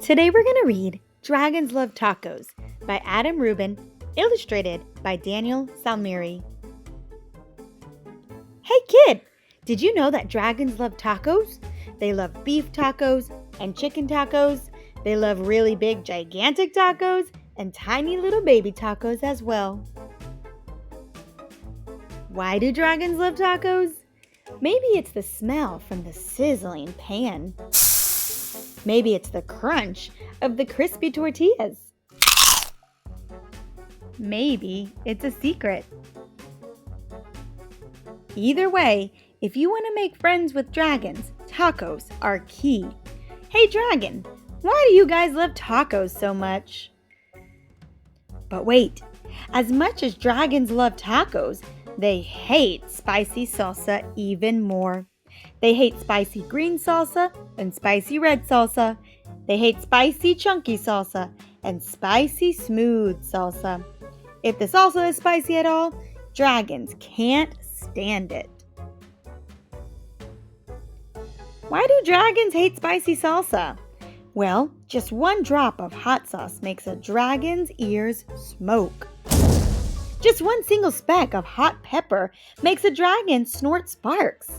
Today we're going to read Dragons Love Tacos by Adam Rubin, illustrated by Daniel Salmieri. Hey kid, did you know that dragons love tacos? They love beef tacos and chicken tacos. They love really big, gigantic tacos and tiny little baby tacos as well. Why do dragons love tacos? Maybe it's the smell from the sizzling pan. Maybe it's the crunch of the crispy tortillas. Maybe it's a secret. Either way, if you want to make friends with dragons, tacos are key. Hey dragon, why do you guys love tacos so much? But wait, as much as dragons love tacos, they hate spicy salsa even more. They hate spicy green salsa and spicy red salsa. They hate spicy chunky salsa and spicy smooth salsa. If the salsa is spicy at all, dragons can't stand it. Why do dragons hate spicy salsa? Well, just one drop of hot sauce makes a dragon's ears smoke. Just one single speck of hot pepper makes a dragon snort sparks.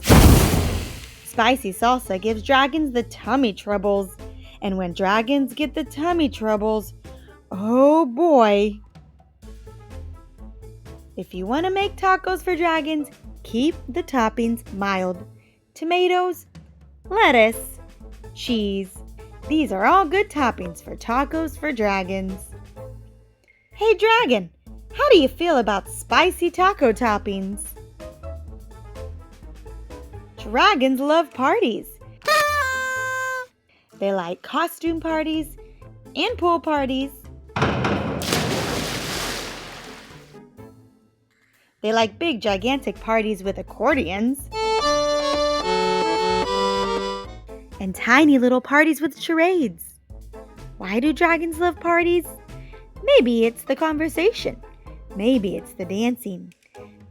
Spicy salsa gives dragons the tummy troubles. And when dragons get the tummy troubles, oh boy. If you want to make tacos for dragons, keep the toppings mild. Tomatoes, lettuce, cheese. These are all good toppings for tacos for dragons. Hey dragon, how do you feel about spicy taco toppings? Dragons love parties. They like costume parties and pool parties. They like big, gigantic parties with accordions. And tiny little parties with charades. Why do dragons love parties? Maybe it's the conversation. Maybe it's the dancing.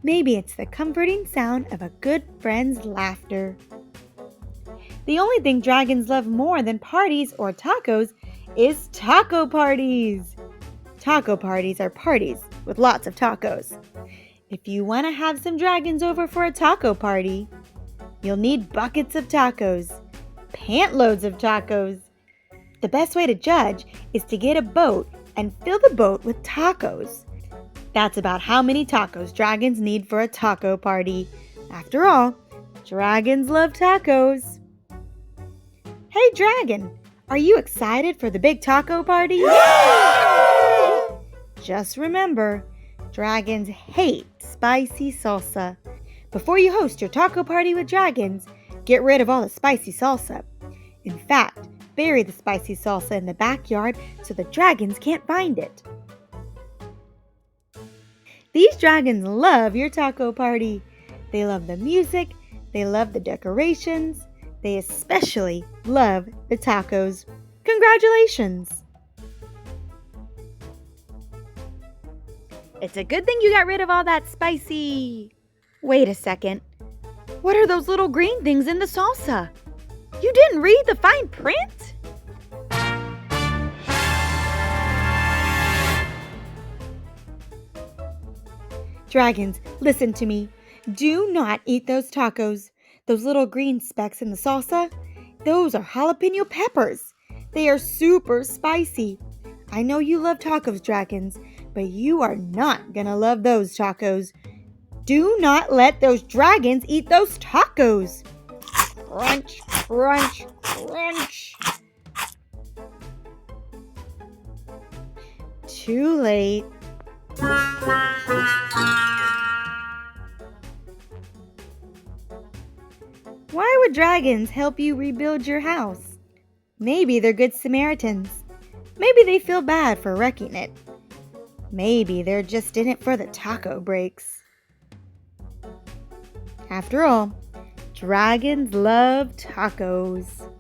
Maybe it's the comforting sound of a good friend's laughter. The only thing dragons love more than parties or tacos is taco parties. Taco parties are parties with lots of tacos. If you want to have some dragons over for a taco party, you'll need buckets of tacos, pant loads of tacos. The best way to judge is to get a boat and fill the boat with tacos. That's about how many tacos dragons need for a taco party. After all, dragons love tacos. Hey dragon, are you excited for the big taco party? Yay! Just remember, dragons hate spicy salsa. Before you host your taco party with dragons, get rid of all the spicy salsa. In fact, bury the spicy salsa in the backyard so the dragons can't find it. These dragons love your taco party. They love the music, they love the decorations, they especially love the tacos. Congratulations! It's a good thing you got rid of all that spicy. Wait a second. What are those little green things in the salsa? You didn't read the fine print? Dragons, listen to me. Do not eat those tacos. Those little green specks in the salsa, those are jalapeno peppers. They are super spicy. I know you love tacos, dragons, but you are not gonna love those tacos. Do not let those dragons eat those tacos. Crunch, crunch, crunch. Too late. Why would dragons help you rebuild your house? Maybe they're good Samaritans. Maybe they feel bad for wrecking it. Maybe they're just in it for the taco breaks. After all, dragons love tacos.